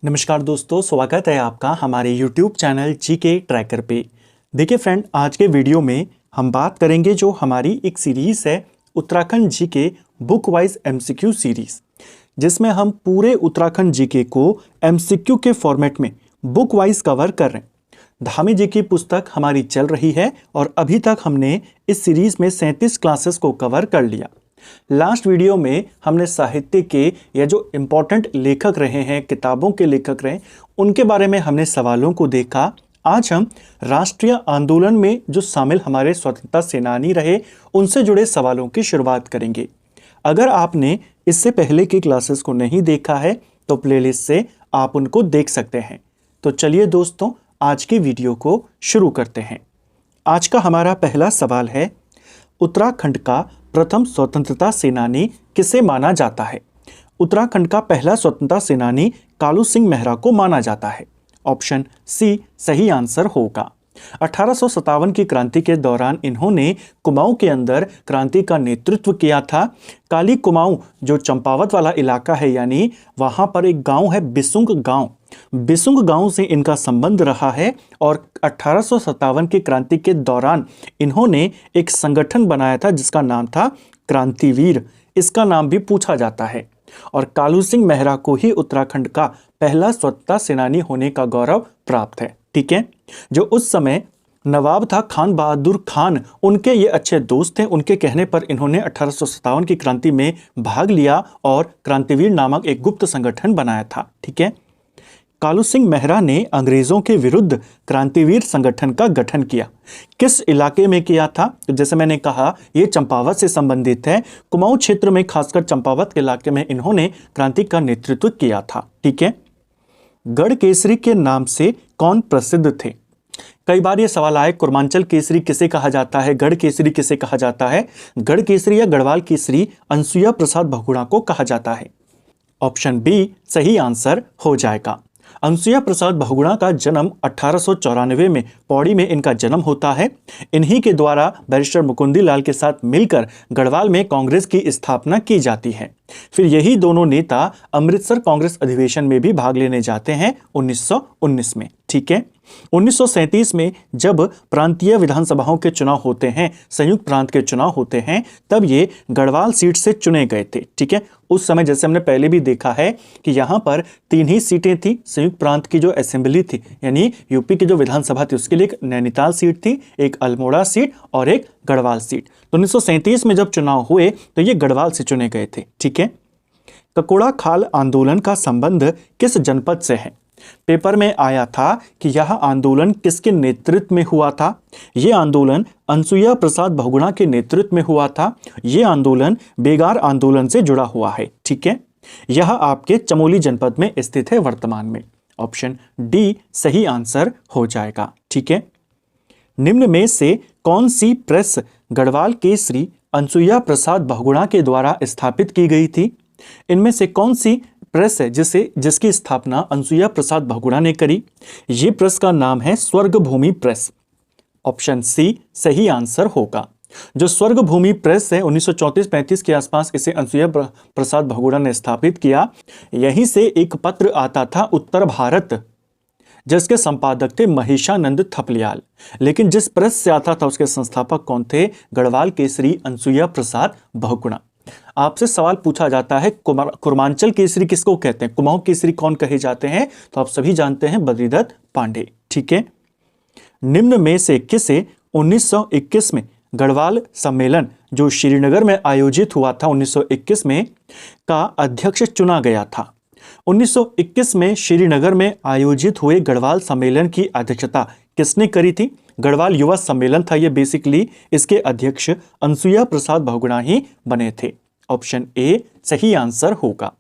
नमस्कार दोस्तों, स्वागत है आपका हमारे YouTube चैनल जीके ट्रैकर पे। देखिए फ्रेंड, आज के वीडियो में हम बात करेंगे जो हमारी एक सीरीज़ है Uttarakhand GK book wise MCQ series, जिसमें हम पूरे उत्तराखंड जीके को एमसीक्यू के फॉर्मेट में बुक वाइज कवर कर रहे हैं। धामी जी की पुस्तक हमारी चल रही है और अभी तक हमने इस सीरीज़ में 37 क्लासेस को कवर कर लिया। लास्ट वीडियो में हमने साहित्य के या जो इम्पोर्टेंट लेखक रहे हैं, किताबों के लेखक रहे, उनके बारे में हमने सवालों को देखा। आज हम राष्ट्रीय आंदोलन में जो शामिल हमारे स्वतंत्रता सेनानी रहे, उनसे जुड़े सवालों की शुरुआत करेंगे। अगर आपने इससे पहले की क्लासेस को नहीं देखा है तो प्लेलिस्ट से आप उनको देख सकते हैं। तो चलिए दोस्तों, आज की वीडियो को शुरू करते हैं। आज का हमारा पहला सवाल है, उत्तराखंड का प्रथम स्वतंत्रता सेनानी किसे माना जाता है? उत्तराखंड का पहला स्वतंत्रता सेनानी कालू सिंह मेहरा को माना जाता है। ऑप्शन सी सही आंसर होगा। 1857 की क्रांति के दौरान इन्होंने कुमाऊं के अंदर क्रांति का नेतृत्व किया था। काली कुमाऊं जो चंपावत वाला इलाका है, यानी वहां पर एक गांव है बिसुंग गांव। बिसुंग गांव से इनका संबंध रहा है और 1857 की क्रांति के दौरान इन्होंने एक संगठन बनाया था जिसका नाम था क्रांतिवीर। इसका नाम भी पूछा जाता है और कालू सिंह मेहरा को ही उत्तराखंड का पहला स्वतंत्रता सेनानी होने का गौरव प्राप्त है। ठीक है, जो उस समय नवाब था खान बहादुर खान, उनके ये अच्छे दोस्त थे। उनके कहने पर इन्होंने 1857 की क्रांति में भाग लिया और क्रांतिवीर नामक एक गुप्त संगठन बनाया था। ठीक है, कालू सिंह मेहरा ने अंग्रेजों के विरुद्ध क्रांतिवीर संगठन का गठन किया। किस इलाके में किया था? तो जैसे मैंने कहा, यह चंपावत से संबंधित है। कुमाऊं क्षेत्र में, खासकर चंपावत के इलाके में इन्होंने क्रांति का नेतृत्व किया था। ठीक है, गढ़ केसरी के नाम से कौन प्रसिद्ध थे? कई बार यह सवाल आए, कुर्मांचल केसरी किसे कहा जाता है, गढ़ केसरी किसे कहा जाता है? गढ़ केसरी या गढ़वाल केसरी अनसुईया प्रसाद बहुगुणा को कहा जाता है। ऑप्शन बी सही आंसर हो जाएगा। अनसुईया प्रसाद बहुगुणा का जन्म 1894 में पौड़ी में इनका जन्म होता है। इन्हीं के द्वारा बैरिस्टर मुकुंदी लाल के साथ मिलकर गढ़वाल में कांग्रेस की स्थापना की जाती है। फिर यही दोनों नेता अमृतसर कांग्रेस अधिवेशन में भी भाग लेने जाते हैं 1919 में। ठीक है, 1937 में जब प्रांतीय विधानसभाओं के चुनाव होते हैं, संयुक्त प्रांत के चुनाव होते हैं, तब ये गढ़वाल सीट से चुने गए थे। ठीक है, उस समय जैसे हमने पहले भी देखा है कि यहाँ पर 3 ही सीटें थी। संयुक्त प्रांत की जो असेंबली थी, यानी यूपी की जो विधानसभा थी, उसके लिए एक नैनीताल सीट थी, एक अल्मोड़ा सीट और एक गढ़वाल सीट। तो 1937 में जब चुनाव हुए तो ये गढ़वाल से चुने गए थे। ठीक है, ककोड़ा खाल आंदोलन का संबंध किस जनपद से है? पेपर में आया था कि यह आंदोलन किसके नेतृत्व में हुआ था? यह आंदोलन अनसुईया प्रसाद बहुगुणा के नेतृत्व में हुआ था। यह आंदोलन बेगार आंदोलन से जुड़ा हुआ है। ठीक है, यह आपके चमोली जनपद में स्थित है वर्तमान में। ऑप्शन डी सही आंसर हो जाएगा। ठीक है, निम्न में से कौन सी प्रेस गढ़वाल केसरी अनसुईया प्रसाद बहुगुणा के द्वारा स्थापित की गई थी? इनमें से कौन सी प्रेस है जिसकी स्थापना अनसुईया प्रसाद बहुगुणा ने करी? ये प्रेस का नाम है स्वर्ग भूमि प्रेस। ऑप्शन सी सही आंसर होगा। जो स्वर्ग भूमि प्रेस है, 1934-35 के आसपास इसे अनसुईया प्रसाद बहुगुणा ने स्थापित किया। यहीं से एक पत्र आता था उत्तर भारत, जिसके संपादक थे महेशानंद थपलियाल। लेकिन जिस प्रेस से आता था उसके संस्थापक कौन थे? गढ़वाल केसरी अनसुईया प्रसाद बहुगुणा। आपसे सवाल पूछा जाता है, कुर्मांचल केसरी किसको कहते हैं? कुमाऊं केसरी कौन कहे जाते हैं? तो आप सभी जानते हैं, बद्रीदत्त पांडे। ठीक है, निम्न में से किसे 1921 में गढ़वाल सम्मेलन जो श्रीनगर में आयोजित हुआ था 1921 में का अध्यक्ष चुना गया था? 1921 में श्रीनगर में आयोजित हुए गढ़वाल सम्मेलन की अध्यक्षता किसने करी थी? गढ़वाल युवा सम्मेलन था ये बेसिकली। इसके अध्यक्ष अनसुईया प्रसाद बहुगुणा ही बने थे। ऑप्शन ए सही आंसर होगा।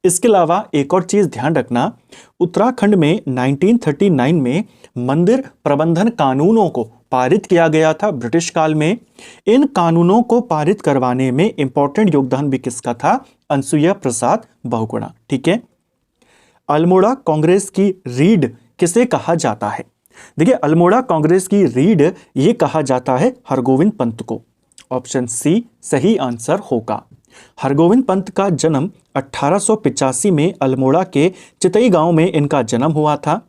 इसके अलावा एक और चीज ध्यान रखना, उत्तराखंड में 1939 में मंदिर प्रबंधन कानूनों को पारित किया गया था ब्रिटिश काल में। इन कानूनों को पारित करवाने में इंपॉर्टेंट योगदान भी किसका था? अनसुईया प्रसाद बहुगुणा। ठीक है, अल्मोड़ा कांग्रेस की रीढ़ किसे कहा जाता है? देखिए, अल्मोड़ा कांग्रेस की रीढ़ ये कहा जाता है हरगोविंद पंत को। ऑप्शन सी सही आंसर होगा। हरगोविंद पंत का जन्म 1885 में अल्मोड़ा के चितई गांव में इनका जन्म हुआ था।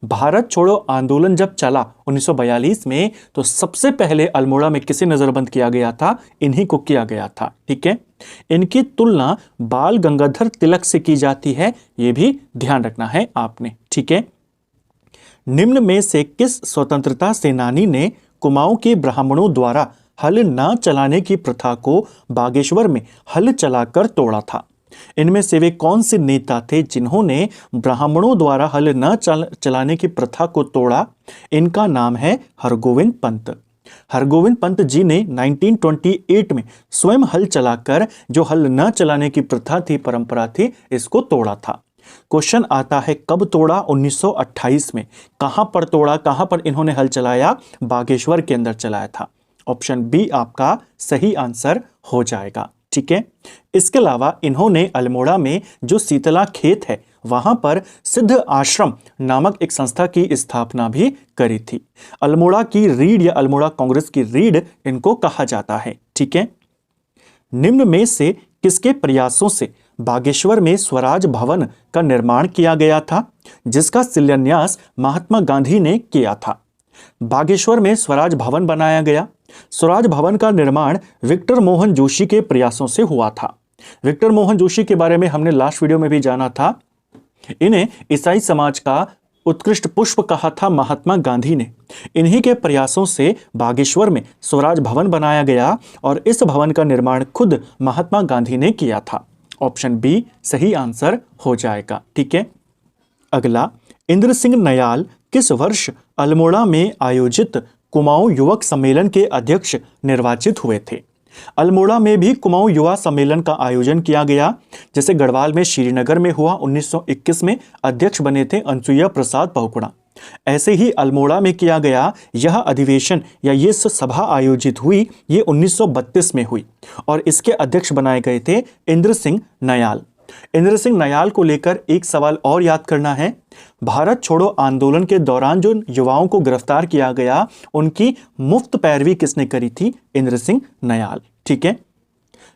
भारत छोड़ो आंदोलन जब चला 1942 में, तो सबसे पहले अल्मोड़ा में किसे नजरबंद किया गया था? इन्हीं को किया गया था। ठीक है, इनकी तुलना बाल गंगाधर तिलक से की जाती है, यह भी ध्यान रखना है आपने। ठीक है, निम्न में से किस स्वतंत्रता सेनानी ने कुमाऊं के ब्राह्मणों द्वारा हल न चलाने की प्रथा को बागेश्वर में हल चलाकर तोड़ा था? इनमें से वे कौन से नेता थे जिन्होंने ब्राह्मणों द्वारा हल न चलाने की प्रथा को तोड़ा? इनका नाम है हरगोविंद पंत। हरगोविंद पंत जी ने 1928 में स्वयं हल चलाकर जो हल न चलाने की प्रथा थी, परंपरा थी, इसको तोड़ा था। क्वेश्चन आता है कब तोड़ा? 1928 में। कहां पर तोड़ा, कहां पर इन्होंने हल चलाया? बागेश्वर के अंदर चलाया था। ऑप्शन बी आपका सही आंसर हो जाएगा। ठीक है, इसके अलावा इन्होंने अल्मोड़ा में जो शीतला खेत है वहां पर सिद्ध आश्रम नामक एक संस्था की स्थापना भी करी थी। अल्मोड़ा की रीढ़ या अल्मोड़ा कांग्रेस की रीढ़ इनको कहा जाता है। ठीक है, निम्न में से किसके प्रयासों से बागेश्वर में स्वराज भवन का निर्माण किया गया था, जिसका शिलान्यास महात्मा गांधी ने किया था? बागेश्वर में स्वराज भवन बनाया गया। स्वराज भवन का निर्माण विक्टर मोहन जोशी के प्रयासों से हुआ था। विक्टर मोहन जोशी के बारे में हमने लास्ट वीडियो में भी जाना था। इन्हें ईसाई समाज का उत्कृष्ट पुष्प कहा था महात्मा गांधी ने। इन्हीं के प्रयासों से बागेश्वर में स्वराज भवन बनाया गया और इस भवन का निर्माण खुद महात्मा गांधी ने किया था। ऑप्शन बी सही आंसर हो जाएगा। ठीक है, अगला, इंद्र सिंह नयाल किस वर्ष अल्मोड़ा में आयोजित कुमाऊं युवक सम्मेलन के अध्यक्ष निर्वाचित हुए थे? अल्मोड़ा में भी कुमाऊं युवा सम्मेलन का आयोजन किया गया। जैसे गढ़वाल में श्रीनगर में हुआ 1921 में, अध्यक्ष बने थे अनसुईया प्रसाद बहुगुणा। ऐसे ही अल्मोड़ा में किया गया यह अधिवेशन या ये सभा आयोजित हुई, ये 1932 में हुई और इसके अध्यक्ष बनाए गए थे इंद्र सिंह नयाल। इंद्र सिंह नयाल को लेकर एक सवाल और याद करना है। भारत छोड़ो आंदोलन के दौरान जो युवाओं को गिरफ्तार किया गया, उनकी मुफ्त पैरवी किसने करी थी? इंद्र सिंह नयाल। ठीक है,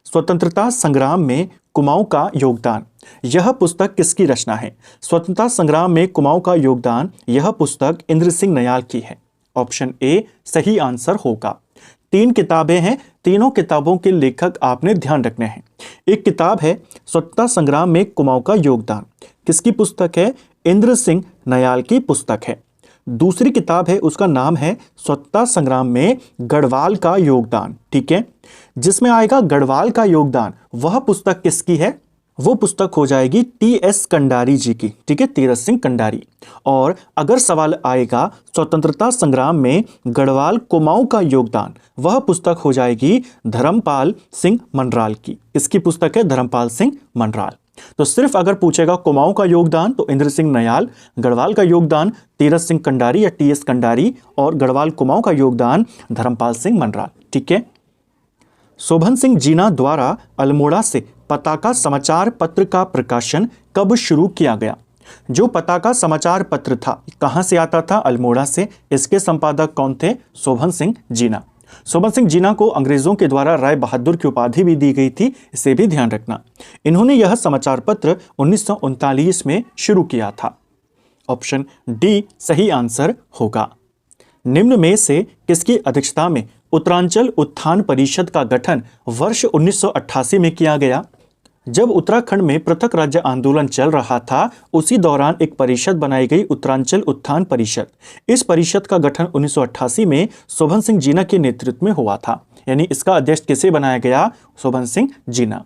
स्वतंत्रता संग्राम में कुमाऊं का योगदान, यह पुस्तक किसकी रचना है? स्वतंत्रता संग्राम में कुमाऊं का योगदान, यह पुस्तक इंद्र सिंह नयाल की है। ऑप्शन ए सही आंसर होगा। 3 किताबें हैं, तीनों किताबों के लेखक आपने ध्यान रखने हैं। एक किताब है स्वतंत्रता संग्राम में कुमाऊं का योगदान, किसकी पुस्तक है? इंद्र सिंह नयाल की पुस्तक है। दूसरी किताब है, उसका नाम है स्वतंत्रता संग्राम में गढ़वाल का योगदान। ठीक है, जिसमें आएगा गढ़वाल का योगदान, वह पुस्तक किसकी है? वो पुस्तक हो जाएगी टी.एस. कंडारी जी की। ठीक है, तीरथ सिंह कंडारी। और अगर सवाल आएगा स्वतंत्रता संग्राम में गढ़वाल कुमाऊं का योगदान, वह पुस्तक हो जाएगी धर्मपाल सिंह मनराल की। इसकी पुस्तक है धर्मपाल सिंह मनराल। तो सिर्फ अगर पूछेगा कुमाऊं का योगदान तो इंद्र सिंह नयाल, गढ़वाल का योगदान तीरथ सिंह कंडारी या टी.एस. कंडारी और गढ़वाल कुमाऊं का योगदान धर्मपाल सिंह मनराल। ठीक है, शोभन सिंह जीना द्वारा अल्मोड़ा से पताका समाचार पत्र का प्रकाशन कब शुरू किया गया? जो पताका समाचार पत्र था कहां से आता था? अल्मोड़ा से। इसके संपादक कौन थे? शोभन सिंह जीना। शोभन सिंह जीना को अंग्रेजों के द्वारा राय बहादुर की उपाधि भी दी गई थी, इसे भी ध्यान रखना। इन्होंने यह समाचार पत्र 1939 में शुरू किया था। ऑप्शन डी सही आंसर होगा। निम्न में से किसकी अध्यक्षता में उत्तरांचल उत्थान परिषद का गठन वर्ष 1988 में किया गया? जब उत्तराखंड में पृथक राज्य आंदोलन चल रहा था, उसी दौरान एक परिषद बनाई गई, उत्तरांचल उत्थान परिषद। इस परिषद का गठन 1988 में शोभन सिंह जीना के नेतृत्व में हुआ था। यानी इसका अध्यक्ष किसे बनाया गया? शोभन सिंह जीना।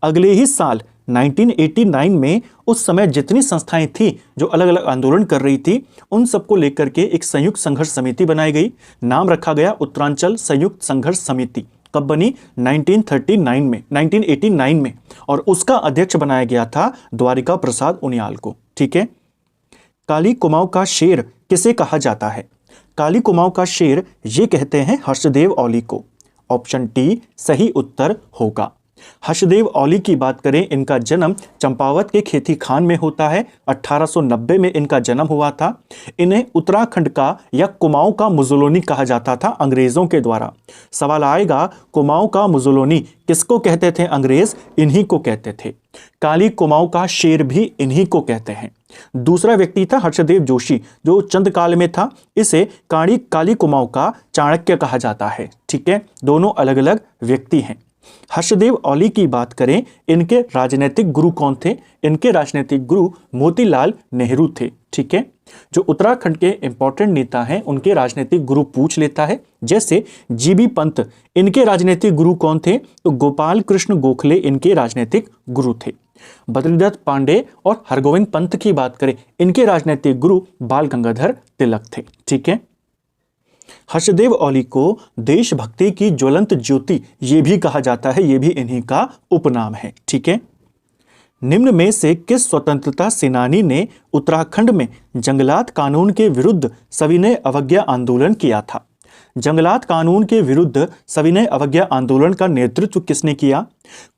अगले ही साल 1989 में उस समय जितनी संस्थाएं थी जो अलग अलग आंदोलन कर रही थी, उन सबको लेकर के एक संयुक्त संघर्ष समिति बनाई गई। नाम रखा गया उत्तरांचल संयुक्त संघर्ष समिति। कब बनी? 1989 में और उसका अध्यक्ष बनाया गया था द्वारिका प्रसाद उनियाल को। ठीक है, काली कुमाऊं का शेर किसे कहा जाता है? काली कुमाऊं का शेर ये कहते हैं हर्षदेव औली को। ऑप्शन डी सही उत्तर होगा। हर्षदेव औली की बात करें, इनका जन्म चंपावत के खेती खान में होता है। 1890 में इनका जन्म हुआ था। इन्हें उत्तराखंड का या कुमाऊं का मुजोलोनी कहा जाता था अंग्रेजों के द्वारा। सवाल आएगा, कुमाऊं का मुजोलोनी किसको कहते थे अंग्रेज? इन्हीं को कहते थे। काली कुमाऊं का शेर भी इन्हीं को कहते हैं। दूसरा व्यक्ति था हर्षदेव जोशी, जो चंद काल में था। इसे काली कुमाऊं का चाणक्य कहा जाता है। ठीक है, दोनों अलग अलग व्यक्ति हैं। हर्षदेव औली की बात करें, इनके राजनीतिक गुरु कौन थे? इनके राजनीतिक गुरु मोतीलाल नेहरू थे। ठीक है, जो उत्तराखंड के इंपॉर्टेंट नेता हैं उनके राजनीतिक गुरु पूछ लेता है। जैसे जीबी पंत, इनके राजनीतिक गुरु कौन थे? तो गोपाल कृष्ण गोखले इनके राजनीतिक गुरु थे। बद्रीदत्त पांडे और हरगोविंद पंत की बात करें, इनके राजनीतिक गुरु बाल गंगाधर तिलक थे। ठीक है, हर्षदेव औली को देशभक्ति की ज्वलंत ज्योति ये भी कहा जाता है, ये भी इन्हीं का उपनाम है। ठीक है, निम्न में से किस स्वतंत्रता सेनानी ने उत्तराखंड में जंगलात कानून के विरुद्ध सविनय अवज्ञा आंदोलन किया था? जंगलात कानून के विरुद्ध सविनय अवज्ञा आंदोलन का नेतृत्व किसने किया?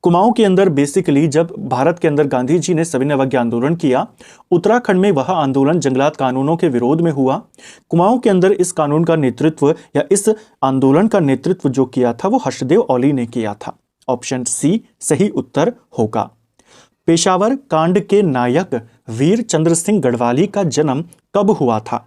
कुमाऊं के अंदर बेसिकली जब भारत के अंदर गांधी जी ने सविनय अवज्ञा आंदोलन किया, उत्तराखंड में वह आंदोलन जंगलात कानूनों के विरोध में हुआ। कुमाऊं के अंदर इस कानून का नेतृत्व या इस आंदोलन का नेतृत्व जो किया था वो हर्षदेव औली ने किया था। ऑप्शन सी सही उत्तर होगा। पेशावर कांड के नायक वीर चंद्र सिंह गढ़वाली का जन्म कब हुआ था?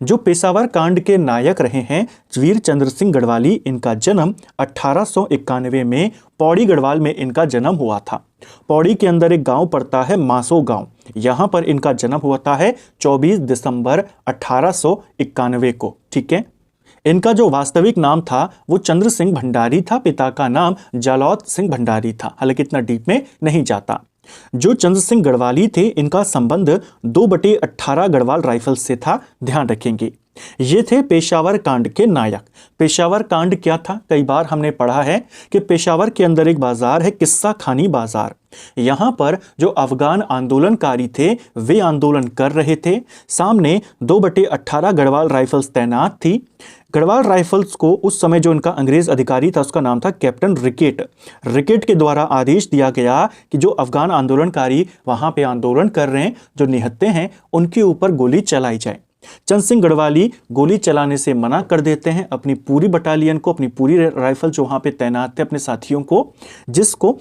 जो पेशावर कांड के नायक रहे हैं वीर चंद्र सिंह गढ़वाली, इनका जन्म 1891 में पौड़ी गढ़वाल में इनका जन्म हुआ था। पौड़ी के अंदर एक गांव पड़ता है मासो गांव, यहां पर इनका जन्म हुआ है 24 दिसंबर 1891 को। ठीक है, इनका जो वास्तविक नाम था वो चंद्र सिंह भंडारी था, पिता का नाम जालौद सिंह भंडारी था। हालांकि इतना डीप में नहीं जाता। जो चंद्र सिंह गढ़वाली थे, इनका संबंध 2/18 गढ़वाल राइफल्स से था, ध्यान रखेंगे। ये थे पेशावर कांड के नायक। पेशावर कांड क्या था? कई बार हमने पढ़ा है कि पेशावर के अंदर एक बाजार है किस्सा खानी बाजार। यहां पर जो अफगान आंदोलनकारी थे वे आंदोलन कर रहे थे। सामने 2/18 गढ़वाल राइफल्स तैनात थी। गढ़वाल राइफल्स को उस समय जो इनका अंग्रेज अधिकारी था उसका नाम था कैप्टन रिकेट। रिकेट के द्वारा आदेश दिया गया कि जो अफगान आंदोलनकारी वहां पे आंदोलन कर रहे हैं, जो निहत्थे हैं, उनके ऊपर गोली चलाई जाए। चंद सिंह गढ़वाली गोली चलाने से मना कर देते हैं। अपनी पूरी बटालियन को, अपनी पूरी राइफल जो वहां पे तैनात थे, अपने साथियों को, जिसको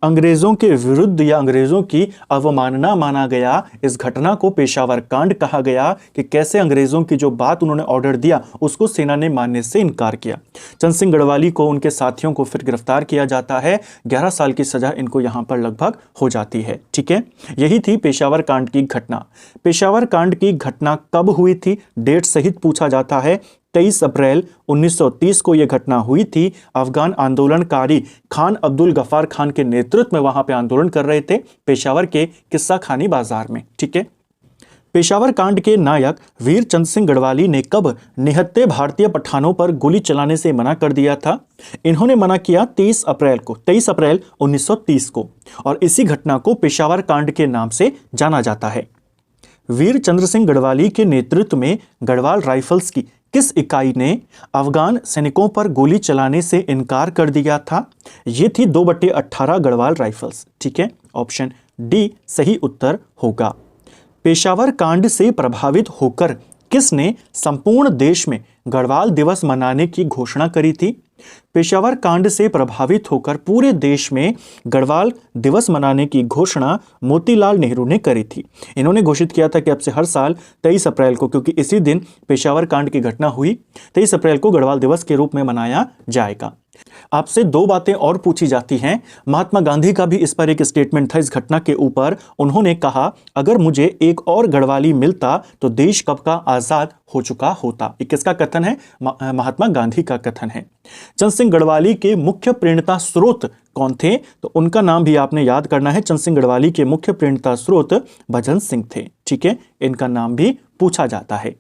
अंग्रेजों के विरुद्ध या अंग्रेजों की अवमानना माना गया। इस घटना को पेशावर कांड कहा गया कि कैसे अंग्रेजों की जो बात उन्होंने ऑर्डर दिया उसको सेना ने मानने से इनकार किया। चंद सिंह गढ़वाली को, उनके साथियों को फिर गिरफ्तार किया जाता है। 11 साल की सजा इनको यहां पर लगभग हो जाती है। ठीक है, यही थी पेशावर कांड की घटना। पेशावर कांड की घटना कब हुई थी? डेट सहित पूछा जाता है। 23 अप्रैल 1930 को यह घटना हुई थी। अफगान आंदोलनकारी खान अब्दुल गफ्फार खान के नेतृत्व में वहां पे आंदोलन कर रहे थे पेशावर के किस्सा खानी बाजार में। ठीक है, पेशावर कांड के नायक वीर चंद सिंह गढ़वाली ने कब निहत्थे भारतीय पठानों पर गोली चलाने से मना कर दिया था? इन्होंने मना किया 23 अप्रैल 1930 को, और इसी घटना को पेशावर कांड के नाम से जाना जाता है। वीर चंद्र सिंह गढ़वाली के नेतृत्व में गढ़वाल राइफल्स की किस इकाई ने अफगान सैनिकों पर गोली चलाने से इनकार कर दिया था? ये थी 2/18 गढ़वाल राइफल्स। ठीक है, ऑप्शन डी सही उत्तर होगा। पेशावर कांड से प्रभावित होकर किसने संपूर्ण देश में गढ़वाल दिवस मनाने की घोषणा करी थी? पेशावर कांड से प्रभावित होकर पूरे देश में गढ़वाल दिवस मनाने की घोषणा मोतीलाल नेहरू ने करी थी। इन्होंने घोषित किया था कि अब से हर साल 23 अप्रैल को, क्योंकि इसी दिन पेशावर कांड की घटना हुई, 23 अप्रैल को गढ़वाल दिवस के रूप में मनाया जाएगा। आपसे दो बातें और पूछी जाती हैं। महात्मा गांधी का भी इस पर एक स्टेटमेंट था इस घटना के ऊपर। उन्होंने कहा, अगर मुझे एक और गढ़वाली मिलता तो देश कब का आजाद हो चुका होता। ये किसका कथन है? महात्मा गांधी का कथन है। चंद सिंह गढ़वाली के मुख्य प्रेरणा स्रोत कौन थे? तो उनका नाम भी आपने याद करना है। चंद सिंह गढ़वाली के मुख्य प्रेरणा स्रोत भजन सिंह थे। ठीक है, इनका नाम भी पूछा जाता है।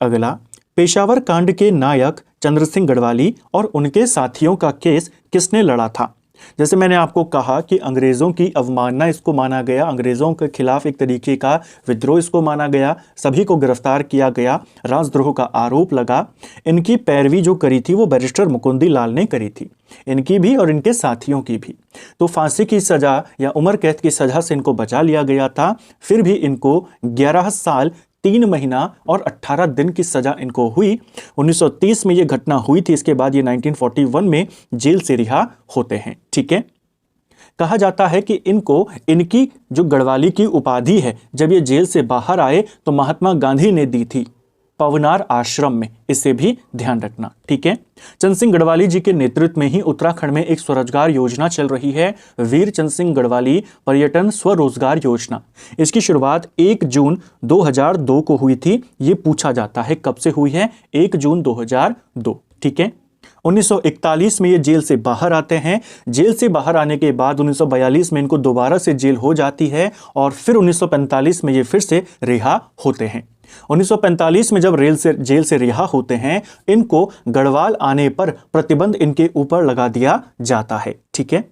अगला, पेशावर कांड के नायक चंद्र सिंह गढ़वाली और उनके साथियों का केस किसने लड़ा था? जैसे मैंने आपको कहा कि अंग्रेज़ों की अवमानना इसको माना गया, अंग्रेज़ों के खिलाफ एक तरीके का विद्रोह इसको माना गया, सभी को गिरफ्तार किया गया, राजद्रोह का आरोप लगा। इनकी पैरवी जो करी थी वो बैरिस्टर मुकुंदी लाल ने करी थी, इनकी भी और इनके साथियों की भी। तो फांसी की सज़ा या उम्र कैद की सज़ा से इनको बचा लिया गया था, फिर भी इनको 11 साल 3 महीना और 18 दिन की सजा इनको हुई। 1930 में ये घटना हुई थी, इसके बाद ये 1941 में जेल से रिहा होते हैं। ठीक है, कहा जाता है कि इनको इनकी जो गढ़वाली की उपाधि है, जब ये जेल से बाहर आए तो महात्मा गांधी ने दी थी पवनार आश्रम में, इसे भी ध्यान रखना। ठीक है, चंद सिंह गढ़वाली जी के नेतृत्व में ही उत्तराखंड में एक स्वरोजगार योजना चल रही है, वीर चंद सिंह गढ़वाली पर्यटन स्वरोजगार योजना। इसकी शुरुआत 1 जून 2002 को हुई थी। ये पूछा जाता है कब से हुई है, 1 जून 2002। ठीक है, 1941 में ये जेल से बाहर आते हैं। जेल से बाहर आने के बाद 1942 में इनको दोबारा से जेल हो जाती है और फिर 1945 में ये फिर से रिहा होते हैं। 1945 में जब जेल से रिहा होते हैं, इनको गढ़वाल आने पर प्रतिबंध इनके ऊपर लगा दिया जाता है। ठीक है,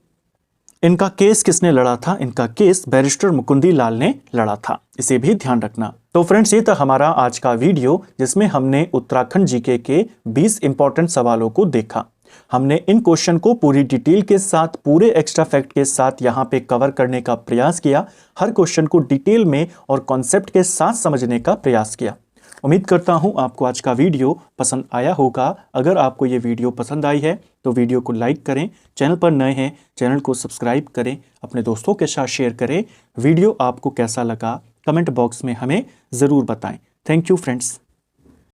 इनका केस किसने लड़ा था? इनका केस बैरिस्टर मुकुंदी लाल ने लड़ा था, इसे भी ध्यान रखना। तो फ्रेंड्स, ये था हमारा आज का वीडियो जिसमें हमने उत्तराखंड जीके के 20 इंपॉर्टेंट सवालों को देखा। हमने इन क्वेश्चन को पूरी डिटेल के साथ, पूरे एक्स्ट्रा फैक्ट के साथ यहाँ पे कवर करने का प्रयास किया। हर क्वेश्चन को डिटेल में और कॉन्सेप्ट के साथ समझने का प्रयास किया। उम्मीद करता हूँ आपको आज का वीडियो पसंद आया होगा। अगर आपको ये वीडियो पसंद आई है तो वीडियो को लाइक करें, चैनल पर नए हैं चैनल को सब्सक्राइब करें, अपने दोस्तों के साथ शेयर करें। वीडियो आपको कैसा लगा कमेंट बॉक्स में हमें ज़रूर बताएं। Thank you friends.